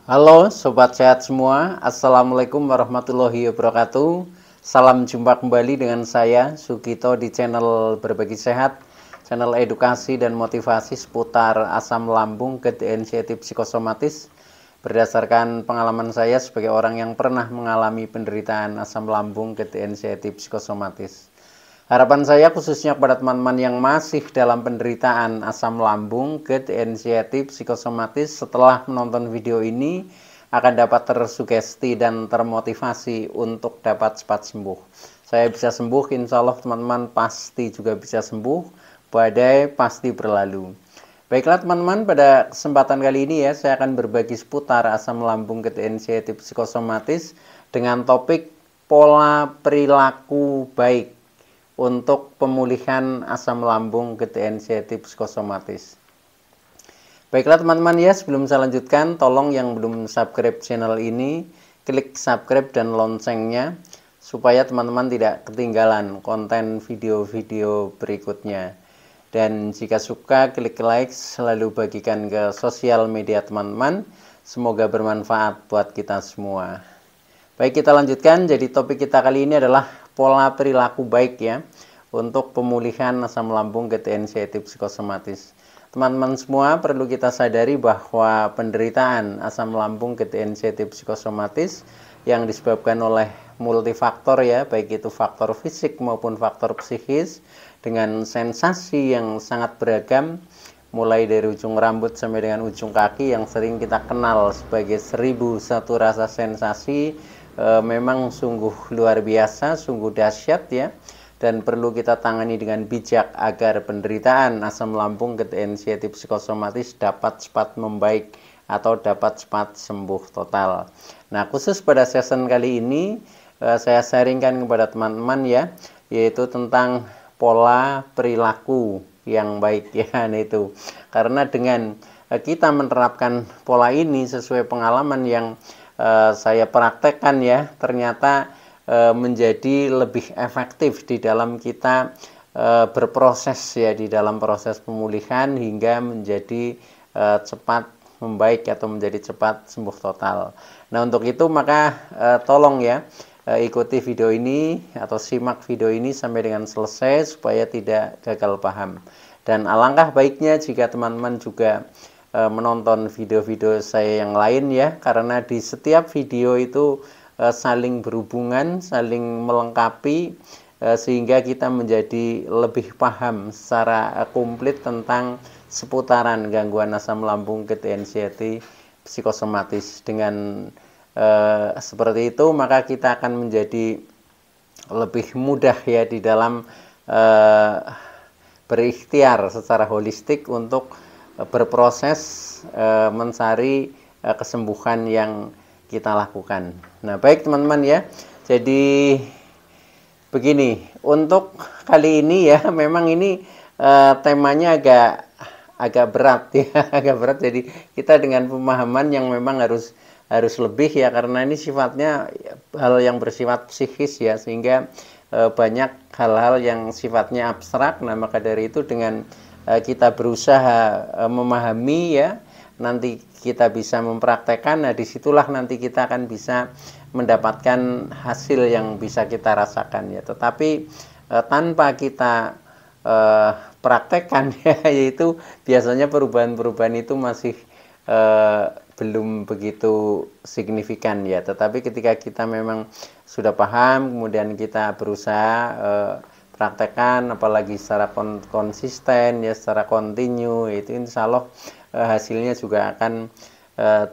Halo Sobat Sehat semua, Assalamualaikum warahmatullahi wabarakatuh. Salam jumpa kembali dengan saya Sugito di channel Berbagi Sehat, channel edukasi dan motivasi seputar asam lambung, GERD, anxiety, psikosomatis. Berdasarkan pengalaman saya sebagai orang yang pernah mengalami penderitaan asam lambung, GERD, anxiety, psikosomatis. Harapan saya khususnya kepada teman-teman yang masih dalam penderitaan asam lambung, GERD, anxiety, psikosomatis, setelah menonton video ini akan dapat tersugesti dan termotivasi untuk dapat cepat sembuh. Saya bisa sembuh, insya Allah teman-teman pasti juga bisa sembuh, badai pasti berlalu. Baiklah teman-teman, pada kesempatan kali ini saya akan berbagi seputar asam lambung, GERD, anxiety, psikosomatis dengan topik pola perilaku baik untuk pemulihan asam lambung, GERD, anxiety, psikosomatis. Baiklah teman-teman sebelum saya lanjutkan, tolong yang belum subscribe channel ini, klik subscribe dan loncengnya, supaya teman-teman tidak ketinggalan konten video-video berikutnya. Dan jika suka, klik like, selalu bagikan ke sosial media teman-teman, semoga bermanfaat buat kita semua. Baik, kita lanjutkan. Jadi topik kita kali ini adalah pola perilaku baik untuk pemulihan asam lambung, GERD, anxiety, psikosomatis. Teman-teman semua perlu kita sadari bahwa penderitaan asam lambung, GERD, anxiety, psikosomatis yang disebabkan oleh multifaktor baik itu faktor fisik maupun faktor psikis dengan sensasi yang sangat beragam, mulai dari ujung rambut sampai dengan ujung kaki yang sering kita kenal sebagai 1001 rasa sensasi. Memang sungguh luar biasa, sungguh dahsyat dan perlu kita tangani dengan bijak agar penderitaan asam lambung, GERD, anxiety, psikosomatis dapat cepat membaik atau dapat cepat sembuh total. Nah, khusus pada season kali ini saya sharingkan kepada teman-teman yaitu tentang pola perilaku yang baik nah itu. Karena dengan kita menerapkan pola ini sesuai pengalaman yang saya praktekkan ternyata menjadi lebih efektif di dalam kita berproses di dalam proses pemulihan hingga menjadi cepat membaik atau menjadi cepat sembuh total. Nah, untuk itu maka tolong ikuti video ini atau simak video ini sampai dengan selesai supaya tidak gagal paham. Dan alangkah baiknya jika teman-teman juga menonton video-video saya yang lain karena di setiap video itu saling berhubungan, saling melengkapi sehingga kita menjadi lebih paham secara komplit tentang seputaran gangguan asam lambung, GERD, anxiety, psikosomatis. Dengan seperti itu maka kita akan menjadi lebih mudah di dalam berikhtiar secara holistik untuk berproses mencari kesembuhan yang kita lakukan. Nah, baik teman-teman jadi begini, untuk kali ini memang ini temanya agak berat agak berat. Jadi kita dengan pemahaman yang memang harus lebih karena ini sifatnya hal yang bersifat psikis sehingga banyak hal-hal yang sifatnya abstrak. Nah, maka dari itu dengan kita berusaha memahami nanti kita bisa mempraktekkan. Nah, disitulah nanti kita akan bisa mendapatkan hasil yang bisa kita rasakan tetapi tanpa kita praktekkan yaitu biasanya perubahan-perubahan itu masih belum begitu signifikan tetapi ketika kita memang sudah paham kemudian kita berusaha praktekkan apalagi secara konsisten secara kontinu, itu insya Allah hasilnya juga akan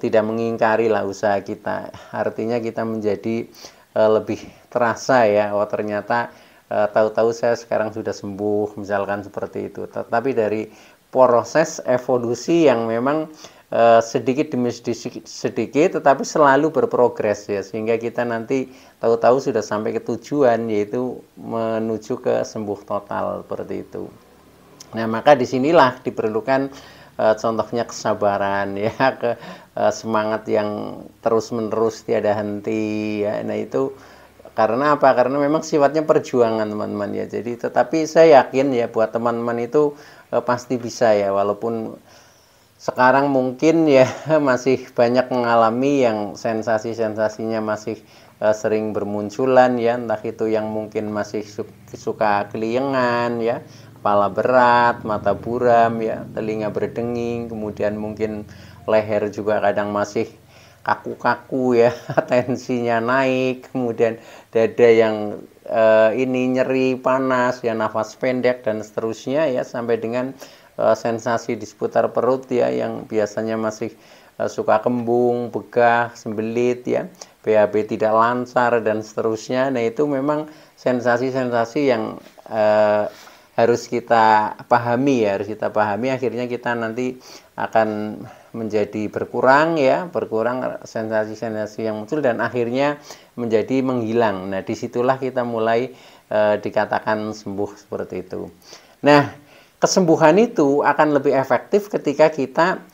tidak mengingkari usaha kita. Artinya kita menjadi lebih terasa oh ternyata tahu-tahu saya sekarang sudah sembuh misalkan seperti itu. Tetapi dari proses evolusi yang memang sedikit demi sedikit tetapi selalu berprogres sehingga kita nanti tahu-tahu sudah sampai ke tujuan, yaitu menuju ke sembuh total seperti itu. Nah, maka disinilah diperlukan contohnya kesabaran semangat yang terus-menerus tiada henti Nah, itu karena apa? Karena memang sifatnya perjuangan teman-teman Jadi tetapi saya yakin buat teman-teman itu pasti bisa walaupun sekarang mungkin ya masih banyak mengalami yang sensasi-sensasinya masih sering bermunculan ya, entah itu yang mungkin masih suka keliengan ya, kepala berat, mata buram ya, telinga berdenging, kemudian mungkin leher juga kadang masih kaku-kaku ya, tensinya naik, kemudian dada yang ini nyeri, panas ya, nafas pendek dan seterusnya ya, sampai dengan sensasi di seputar perut ya yang biasanya masih suka kembung, begah, sembelit ya, BAB tidak lancar dan seterusnya. Nah, itu memang sensasi-sensasi yang harus kita pahami ya, harus kita pahami, akhirnya kita nanti akan menjadi berkurang ya, berkurang sensasi-sensasi yang muncul dan akhirnya menjadi menghilang. Nah, disitulah kita mulai dikatakan sembuh seperti itu. Nah, kesembuhan itu akan lebih efektif ketika kita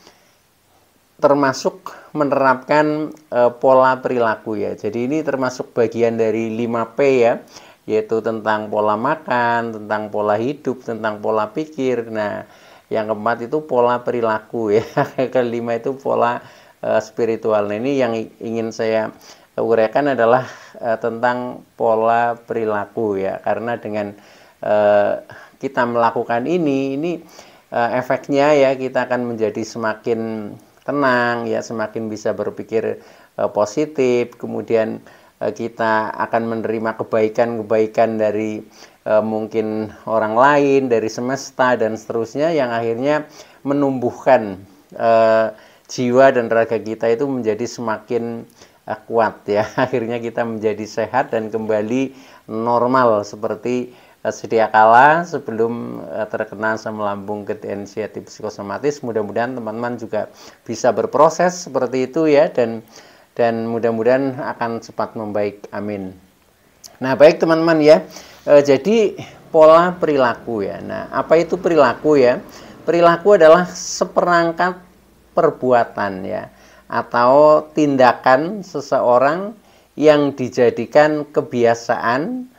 termasuk menerapkan pola perilaku ya. Jadi ini termasuk bagian dari 5P ya, yaitu tentang pola makan, tentang pola hidup, tentang pola pikir. Nah, yang keempat itu pola perilaku ya. Kelima itu pola spiritual. Nah, ini yang ingin saya uraikan adalah tentang pola perilaku ya. Karena dengan kita melakukan ini efeknya ya kita akan menjadi semakin tenang ya, semakin bisa berpikir positif, kemudian kita akan menerima kebaikan-kebaikan dari mungkin orang lain, dari semesta dan seterusnya, yang akhirnya menumbuhkan jiwa dan raga kita itu menjadi semakin kuat ya. Akhirnya kita menjadi sehat dan kembali normal seperti sedia kala sebelum terkena asam lambung inisiatif psikosomatis. Mudah-mudahan teman-teman juga bisa berproses seperti itu ya, dan mudah-mudahan akan cepat membaik. Amin. Nah, baik teman-teman ya. Jadi pola perilaku ya. Nah, apa itu perilaku ya? Perilaku adalah seperangkat perbuatan ya, atau tindakan seseorang yang dijadikan kebiasaan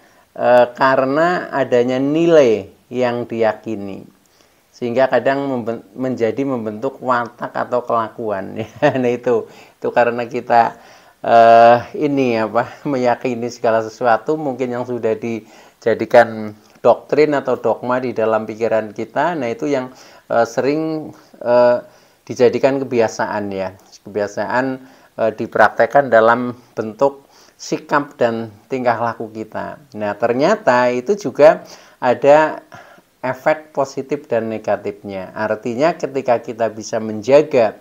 karena adanya nilai yang diyakini, sehingga kadang menjadi membentuk watak atau kelakuan ya. Nah, itu karena kita ini meyakini segala sesuatu mungkin yang sudah dijadikan doktrin atau dogma di dalam pikiran kita. Nah, itu yang sering dijadikan kebiasaan ya, kebiasaan dipraktekkan dalam bentuk sikap dan tingkah laku kita. Nah, ternyata itu juga ada efek positif dan negatifnya. Artinya ketika kita bisa menjaga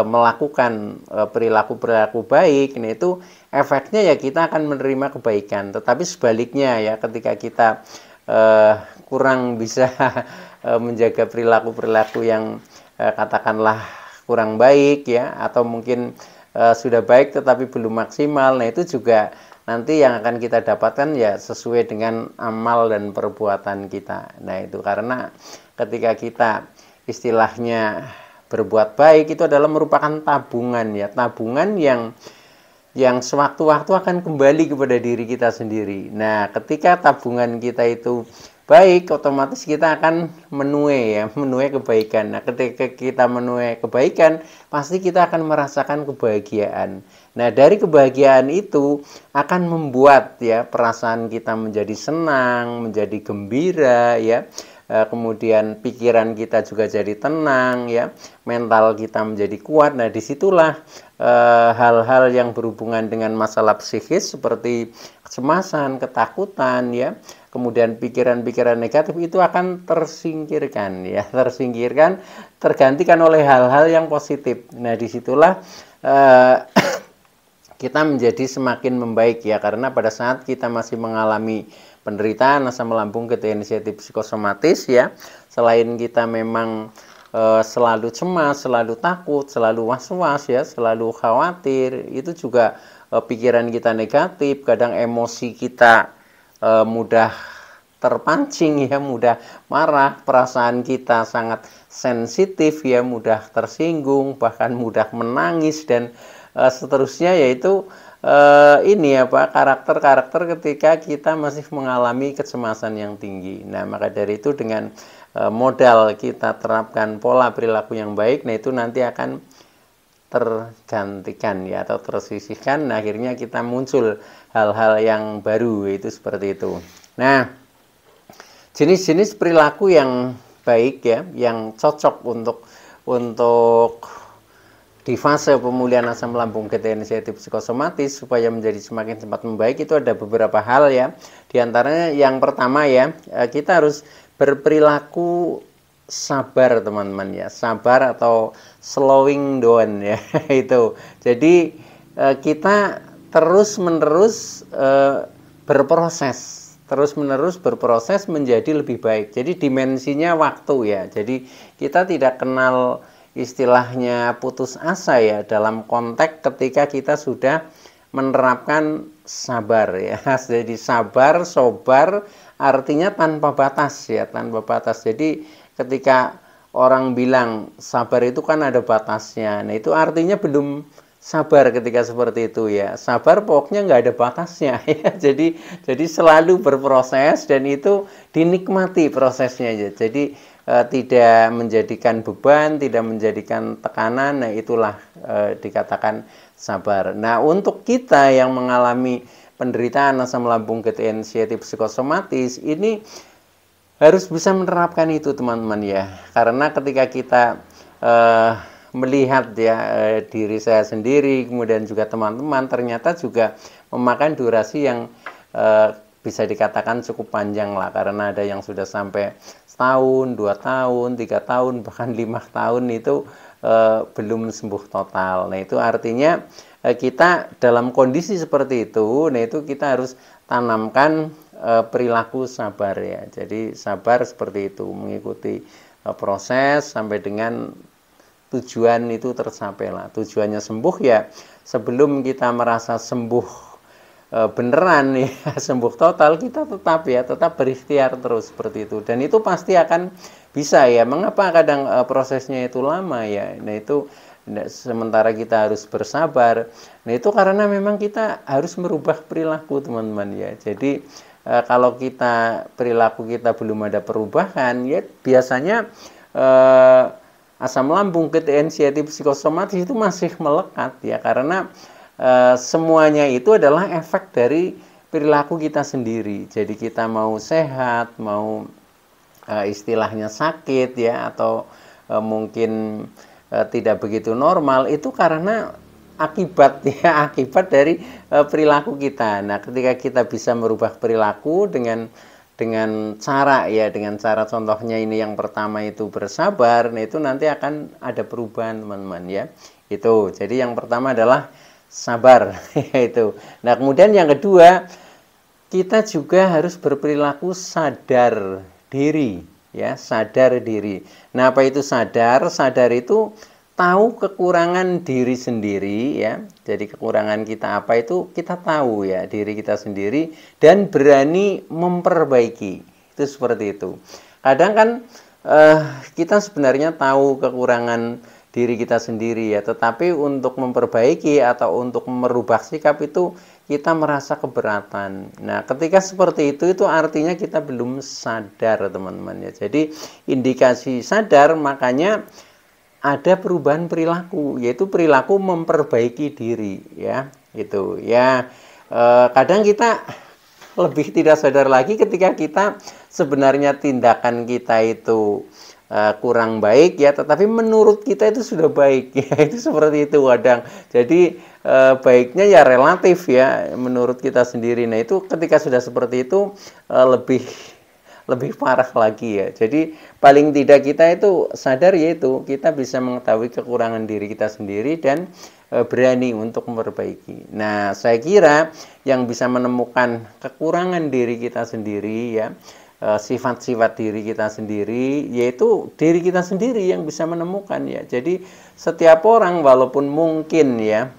melakukan perilaku-perilaku baik, nah itu efeknya ya kita akan menerima kebaikan. Tetapi sebaliknya ya, ketika kita kurang bisa menjaga perilaku-perilaku yang katakanlah kurang baik ya, atau mungkin sudah baik tetapi belum maksimal, nah itu juga nanti yang akan kita dapatkan ya sesuai dengan amal dan perbuatan kita. Nah, itu karena ketika kita istilahnya berbuat baik itu adalah merupakan tabungan ya, tabungan yang sewaktu-waktu akan kembali kepada diri kita sendiri. Nah, ketika tabungan kita itu baik, otomatis kita akan menuai kebaikan. Nah, ketika kita menuai kebaikan, pasti kita akan merasakan kebahagiaan. Nah, dari kebahagiaan itu akan membuat ya perasaan kita menjadi senang, menjadi gembira ya. Kemudian pikiran kita juga jadi tenang ya, mental kita menjadi kuat. Nah, disitulah hal-hal yang berhubungan dengan masalah psikis seperti kecemasan, ketakutan ya, kemudian pikiran-pikiran negatif itu akan tersingkirkan ya, tergantikan oleh hal-hal yang positif. Nah, disitulah kita menjadi semakin membaik ya, karena pada saat kita masih mengalami penderitaan asam lambung inisiatif psikosomatis ya, selain kita memang selalu cemas, selalu takut, selalu was-was ya, selalu khawatir, itu juga pikiran kita negatif, kadang emosi kita mudah terpancing ya, mudah marah, perasaan kita sangat sensitif ya, mudah tersinggung, bahkan mudah menangis dan seterusnya, yaitu karakter-karakter ketika kita masih mengalami kecemasan yang tinggi. Nah, maka dari itu dengan modal kita terapkan pola perilaku yang baik, nah itu nanti akan tergantikan ya, atau tersisihkan. Nah, akhirnya kita muncul hal-hal yang baru, itu seperti itu. Nah, jenis-jenis perilaku yang baik ya, yang cocok untuk di fase pemulihan asam lambung inisiatif psikosomatis supaya menjadi semakin cepat membaik, itu ada beberapa hal ya. Di antaranya yang pertama ya, kita harus berperilaku sabar teman-teman ya, sabar atau slowing down ya itu. Jadi kita terus-menerus berproses menjadi lebih baik. Jadi dimensinya waktu ya. Jadi kita tidak kenal istilahnya putus asa ya, dalam konteks ketika kita sudah menerapkan sabar ya. Jadi sabar, sobar artinya tanpa batas ya, tanpa batas. Jadi ketika orang bilang sabar itu kan ada batasnya, nah itu artinya belum sabar ketika seperti itu ya. Sabar pokoknya nggak ada batasnya ya. Jadi selalu berproses dan itu dinikmati prosesnya ya. Jadi tidak menjadikan beban, tidak menjadikan tekanan, nah itulah dikatakan sabar. Nah, untuk kita yang mengalami penderitaan asam lambung inisiatif psikosomatis, ini harus bisa menerapkan itu teman-teman ya. Karena ketika kita melihat ya diri saya sendiri, kemudian juga teman-teman, ternyata juga memakan durasi yang bisa dikatakan cukup panjang lah, karena ada yang sudah sampai setahun, 2 tahun, 3 tahun, bahkan 5 tahun itu belum sembuh total. Nah itu artinya kita dalam kondisi seperti itu, nah itu kita harus tanamkan perilaku sabar ya. Jadi sabar seperti itu, mengikuti proses sampai dengan tujuan itu tercapai lah. Tujuannya sembuh ya, sebelum kita merasa sembuh beneran ya, sembuh total, kita tetap berikhtiar terus seperti itu, dan itu pasti akan bisa ya. Mengapa kadang prosesnya itu lama ya? Nah itu sementara kita harus bersabar, nah itu karena memang kita harus merubah perilaku teman-teman ya. Jadi kalau perilaku kita belum ada perubahan ya, biasanya asam lambung inisiatif psikosomatis itu masih melekat ya, karena semuanya itu adalah efek dari perilaku kita sendiri. Jadi kita mau sehat, mau istilahnya sakit ya, atau mungkin tidak begitu normal, itu karena akibat dari perilaku kita. Nah, ketika kita bisa merubah perilaku dengan cara contohnya ini, yang pertama itu bersabar, nah itu nanti akan ada perubahan teman-teman ya. Itu. Jadi yang pertama adalah sabar itu. Nah, kemudian yang kedua, kita juga harus berperilaku sadar diri ya, sadar diri. Nah, apa itu sadar? Sadar itu tahu kekurangan diri sendiri ya. Jadi kekurangan kita apa itu kita tahu ya, diri kita sendiri, dan berani memperbaiki. Itu seperti itu. Kadang kan kita sebenarnya tahu kekurangan diri kita sendiri ya, tetapi untuk memperbaiki atau untuk merubah sikap itu kita merasa keberatan. Nah, ketika seperti itu artinya kita belum sadar teman-teman ya. Jadi indikasi sadar, makanya ada perubahan perilaku, yaitu perilaku memperbaiki diri ya. Itu ya, kadang kita lebih tidak sadar lagi ketika kita sebenarnya tindakan kita itu kurang baik ya, tetapi menurut kita itu sudah baik ya. Itu seperti itu kadang. Jadi baiknya ya relatif ya menurut kita sendiri. Nah, itu ketika sudah seperti itu lebih parah lagi ya. Jadi paling tidak kita itu sadar, yaitu kita bisa mengetahui kekurangan diri kita sendiri dan berani untuk memperbaiki. Nah, saya kira yang bisa menemukan kekurangan diri kita sendiri ya, sifat-sifat diri kita sendiri, yaitu diri kita sendiri yang bisa menemukan ya. Jadi setiap orang walaupun mungkin ya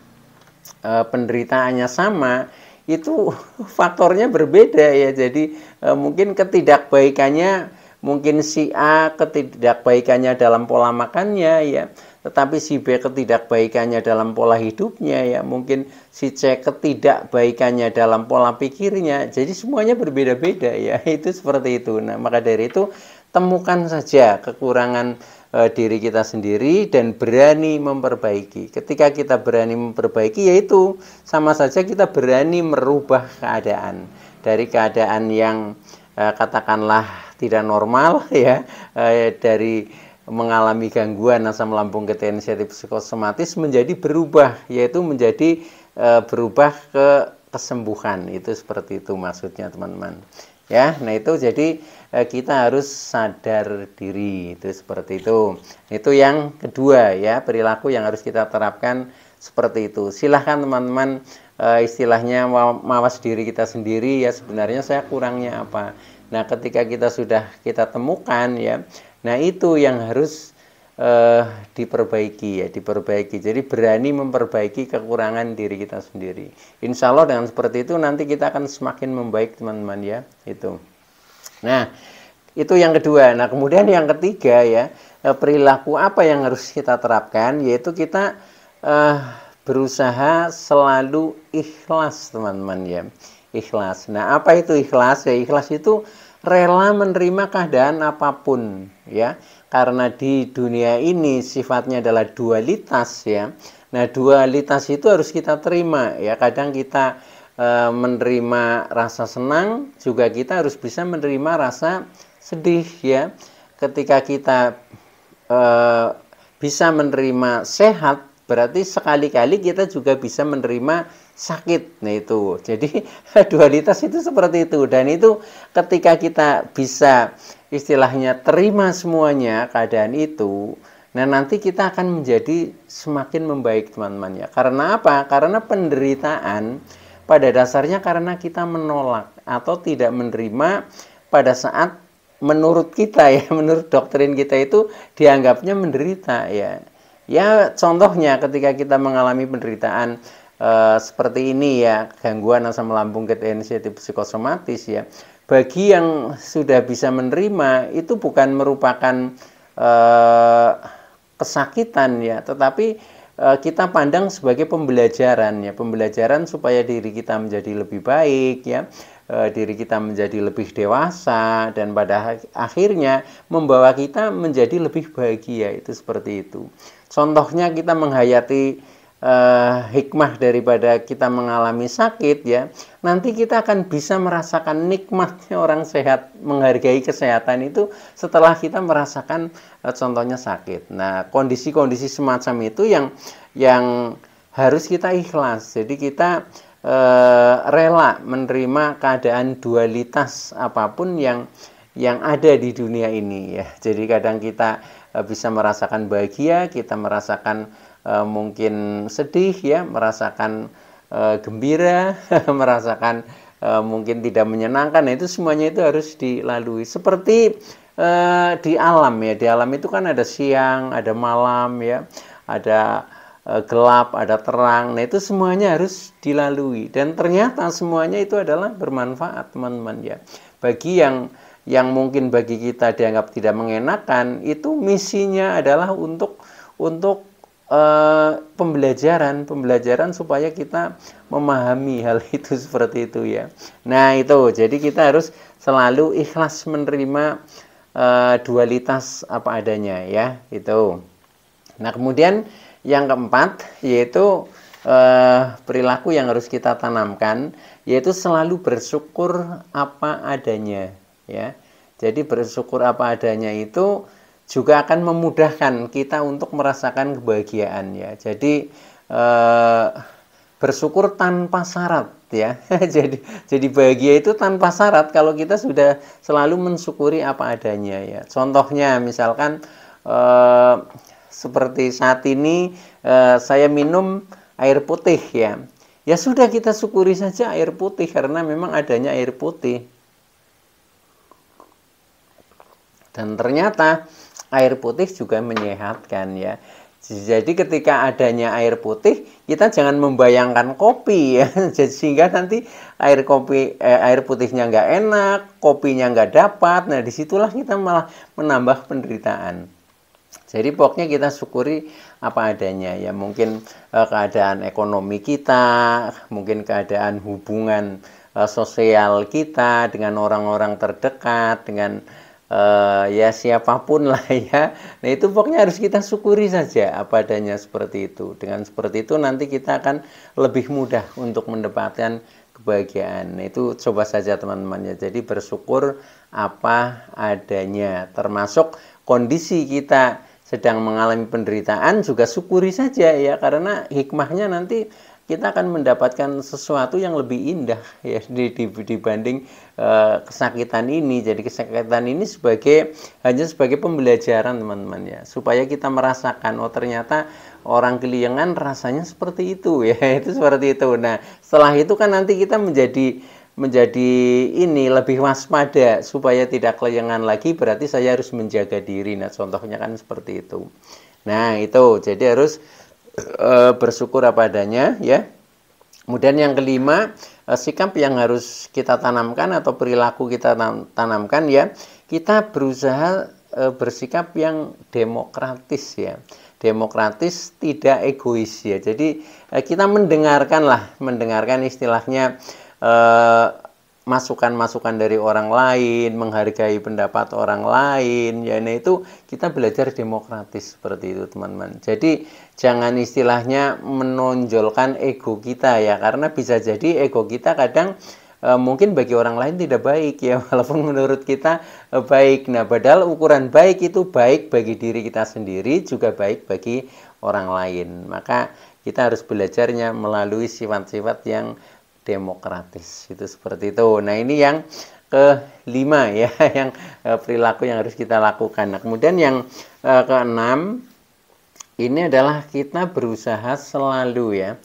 penderitaannya sama, itu faktornya berbeda ya. Jadi mungkin ketidakbaikannya, mungkin si A ketidakbaikannya dalam pola makannya ya, tetapi si B ketidakbaikannya dalam pola hidupnya ya, mungkin si C ketidakbaikannya dalam pola pikirnya. Jadi semuanya berbeda-beda ya. Itu seperti itu. Nah, maka dari itu temukan saja kekurangan diri kita sendiri dan berani memperbaiki. Ketika kita berani memperbaiki, yaitu sama saja kita berani merubah keadaan dari keadaan yang katakanlah tidak normal ya, dari mengalami gangguan asam lambung ketidaksensitif psikosomatis menjadi berubah, yaitu menjadi berubah ke kesembuhan. Itu seperti itu maksudnya teman-teman ya. Nah itu jadi kita harus sadar diri, itu seperti itu yang kedua ya, perilaku yang harus kita terapkan seperti itu. Silahkan teman-teman istilahnya mawas diri kita sendiri ya, sebenarnya saya kurangnya apa. Nah ketika kita temukan ya, nah itu yang harus diperbaiki ya, diperbaiki. Jadi berani memperbaiki kekurangan diri kita sendiri. Insya Allah dengan seperti itu nanti kita akan semakin membaik teman-teman ya, itu. Nah itu yang kedua. Nah kemudian yang ketiga ya, perilaku apa yang harus kita terapkan, yaitu kita berusaha selalu ikhlas teman-teman ya, ikhlas. Nah apa itu ikhlas ya? Ikhlas itu rela menerima keadaan apapun ya, karena di dunia ini sifatnya adalah dualitas ya. Nah dualitas itu harus kita terima ya. Kadang kita menerima rasa senang, juga kita harus bisa menerima rasa sedih ya. Ketika kita bisa menerima sehat, berarti sekali-kali kita juga bisa menerima sakit. Nah itu jadi dualitas itu seperti itu. Dan itu ketika kita bisa istilahnya terima semuanya keadaan itu, nah nanti kita akan menjadi semakin membaik teman-teman ya. Karena apa? Karena penderitaan pada dasarnya karena kita menolak atau tidak menerima pada saat menurut kita ya, menurut doktrin kita itu dianggapnya menderita ya. Ya contohnya ketika kita mengalami penderitaan seperti ini ya, gangguan asam lambung ketidaksensitif psikosomatis ya, bagi yang sudah bisa menerima itu bukan merupakan kesakitan ya, tetapi kita pandang sebagai pembelajaran ya, pembelajaran supaya diri kita menjadi lebih baik ya, diri kita menjadi lebih dewasa, dan pada akhirnya membawa kita menjadi lebih bahagia. Itu seperti itu. Contohnya kita menghayati hikmah daripada kita mengalami sakit ya, nanti kita akan bisa merasakan nikmatnya orang sehat, menghargai kesehatan itu setelah kita merasakan contohnya sakit. Nah kondisi-kondisi semacam itu yang harus kita ikhlas. Jadi kita rela menerima keadaan dualitas apapun yang ada di dunia ini ya. Jadi kadang kita bisa merasakan bahagia, kita merasakan mungkin sedih ya, merasakan gembira, merasakan mungkin tidak menyenangkan. Nah itu semuanya itu harus dilalui. Seperti di alam ya, di alam itu kan ada siang, ada malam ya, ada gelap, ada terang. Nah itu semuanya harus dilalui, dan ternyata semuanya itu adalah bermanfaat teman-teman ya. Bagi yang mungkin bagi kita dianggap tidak mengenakan, itu misinya adalah untuk pembelajaran supaya kita memahami hal itu seperti itu ya. Nah itu jadi kita harus selalu ikhlas menerima dualitas apa adanya ya, itu. Nah kemudian yang keempat yaitu perilaku yang harus kita tanamkan, yaitu selalu bersyukur apa adanya ya. Jadi bersyukur apa adanya itu juga akan memudahkan kita untuk merasakan kebahagiaan ya. Jadi bersyukur tanpa syarat ya. jadi bahagia itu tanpa syarat kalau kita sudah selalu mensyukuri apa adanya ya. Contohnya misalkan seperti saat ini saya minum air putih ya. Ya sudah, kita syukuri saja air putih karena memang adanya air putih. Dan ternyata air putih juga menyehatkan ya. Jadi ketika adanya air putih, kita jangan membayangkan kopi ya. Sehingga nanti air putihnya nggak enak, kopinya nggak dapat. Nah disitulah kita malah menambah penderitaan. Jadi pokoknya kita syukuri apa adanya ya. Mungkin keadaan ekonomi kita, mungkin keadaan hubungan sosial kita dengan orang-orang terdekat, dengan ya siapapun lah ya. Nah itu pokoknya harus kita syukuri saja apa adanya seperti itu. Dengan seperti itu nanti kita akan lebih mudah untuk mendapatkan kebahagiaan. Nah, itu coba saja teman-teman ya. Jadi bersyukur apa adanya. Termasuk kondisi kita sedang mengalami penderitaan juga syukuri saja ya. Karena hikmahnya nanti kita akan mendapatkan sesuatu yang lebih indah ya dibanding kesakitan ini. Jadi kesakitan ini hanya sebagai pembelajaran teman-teman ya, supaya kita merasakan oh ternyata orang keliengan rasanya seperti itu ya. Itu seperti itu. Nah setelah itu kan nanti kita menjadi ini lebih waspada supaya tidak keliengan lagi, berarti saya harus menjaga diri. Nah contohnya kan seperti itu. Nah itu jadi harus bersyukur apa adanya ya. Kemudian yang kelima, sikap yang harus kita tanamkan atau perilaku kita tanamkan ya, kita berusaha bersikap yang demokratis ya. Demokratis, tidak egois ya. Jadi kita mendengarkan istilahnya masukan-masukan dari orang lain, menghargai pendapat orang lain, ya nah itu kita belajar demokratis seperti itu teman-teman. Jadi jangan istilahnya menonjolkan ego kita ya, karena bisa jadi ego kita kadang mungkin bagi orang lain tidak baik ya, walaupun menurut kita baik. Nah padahal ukuran baik itu baik bagi diri kita sendiri, juga baik bagi orang lain. Maka kita harus belajarnya melalui sifat-sifat yang demokratis, itu seperti itu. Nah ini yang kelima ya, yang perilaku yang harus kita lakukan. Nah kemudian yang keenam, ini adalah kita berusaha selalu ya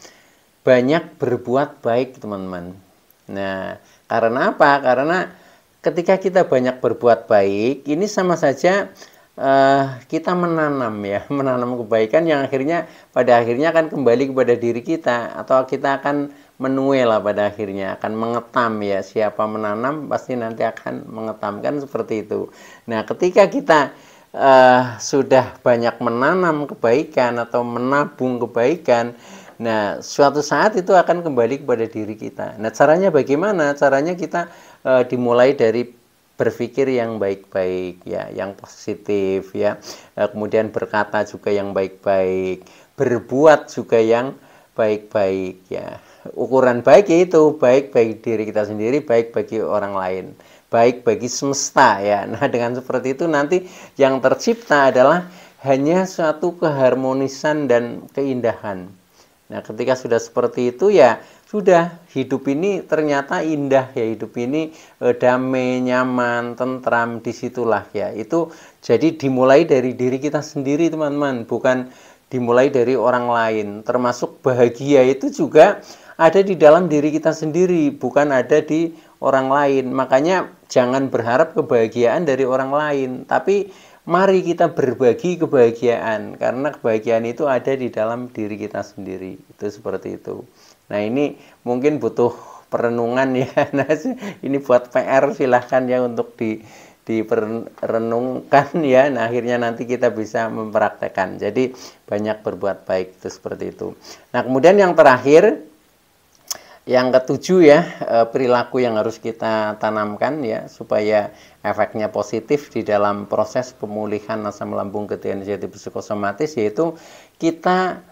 banyak berbuat baik teman-teman. Nah karena apa? Karena ketika kita banyak berbuat baik, ini sama saja kita menanam kebaikan yang pada akhirnya akan kembali kepada diri kita, atau kita akan menuai lah pada akhirnya, akan mengetam ya. Siapa menanam pasti nanti akan mengetamkan seperti itu. Nah ketika kita sudah banyak menanam kebaikan atau menabung kebaikan, nah suatu saat itu akan kembali kepada diri kita. Nah caranya bagaimana? Caranya kita dimulai dari berpikir yang baik-baik ya, yang positif ya, kemudian berkata juga yang baik-baik, berbuat juga yang baik-baik ya. Ukuran baik yaitu baik bagi diri kita sendiri, baik bagi orang lain, baik bagi semesta ya. Nah dengan seperti itu nanti yang tercipta adalah hanya suatu keharmonisan dan keindahan. Nah ketika sudah seperti itu ya sudah, hidup ini ternyata indah ya, hidup ini damai, nyaman, tentram, disitulah ya. Itu jadi dimulai dari diri kita sendiri teman-teman, bukan dimulai dari orang lain. Termasuk bahagia itu juga ada di dalam diri kita sendiri, bukan ada di orang lain. Makanya jangan berharap kebahagiaan dari orang lain, tapi mari kita berbagi kebahagiaan, karena kebahagiaan itu ada di dalam diri kita sendiri. Itu seperti itu. Nah ini mungkin butuh perenungan ya. Nah ini buat PR, silahkan ya untuk diperenungkan ya. Nah akhirnya nanti kita bisa mempraktekkan. Jadi banyak berbuat baik, itu seperti itu. Nah kemudian yang terakhir, yang ketujuh ya, perilaku yang harus kita tanamkan ya supaya efeknya positif di dalam proses pemulihan asam lambung ketika negatif psikosomatis, yaitu kita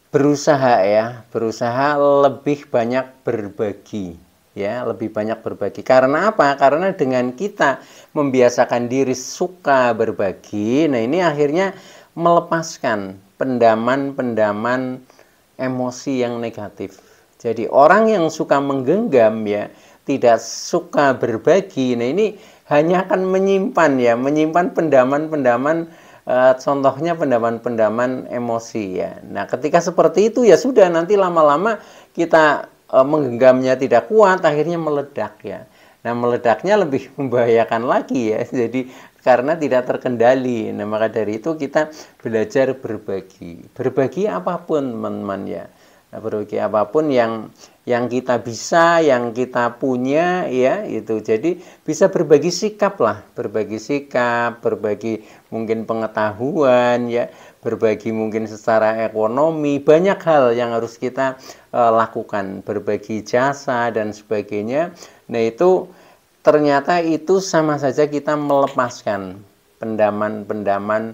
berusaha lebih banyak berbagi ya, lebih banyak berbagi. Karena apa? Karena dengan kita membiasakan diri suka berbagi, nah ini akhirnya melepaskan pendaman emosi yang negatif. Jadi orang yang suka menggenggam ya, tidak suka berbagi, nah ini hanya akan menyimpan pendaman, contohnya pendaman emosi ya. Nah ketika seperti itu ya sudah, nanti lama-lama kita menggenggamnya tidak kuat, akhirnya meledak ya. Nah meledaknya lebih membahayakan lagi ya, jadi karena tidak terkendali. Nah maka dari itu kita belajar berbagi apapun teman-teman ya. Nah, berbagi apapun yang kita bisa, yang kita punya ya, itu. Jadi bisa berbagi sikap lah, berbagi mungkin pengetahuan ya, berbagi mungkin secara ekonomi, banyak hal yang harus kita lakukan, berbagi jasa dan sebagainya. Nah itu ternyata itu sama saja kita melepaskan pendaman-pendaman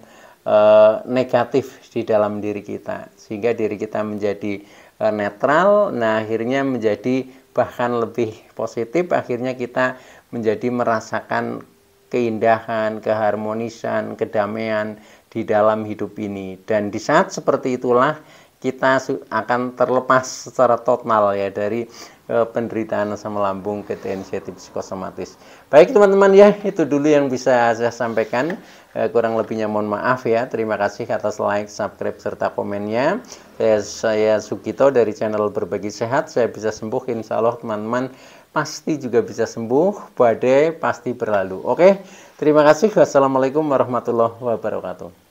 negatif di dalam diri kita, sehingga diri kita menjadi netral. Nah, akhirnya menjadi bahkan lebih positif, akhirnya kita menjadi merasakan keindahan, keharmonisan, kedamaian di dalam hidup ini. Dan di saat seperti itulah kita akan terlepas secara total ya dari penderitaan asam lambung, anxiety, psikosomatis. Baik teman-teman ya, itu dulu yang bisa saya sampaikan. Kurang lebihnya mohon maaf ya. Terima kasih atas like, subscribe, serta komennya. Saya Sugito dari channel Berbagi Sehat. Saya bisa sembuh, insya Allah teman-teman pasti juga bisa sembuh. Badai pasti berlalu. Oke, terima kasih. Wassalamualaikum warahmatullahi wabarakatuh.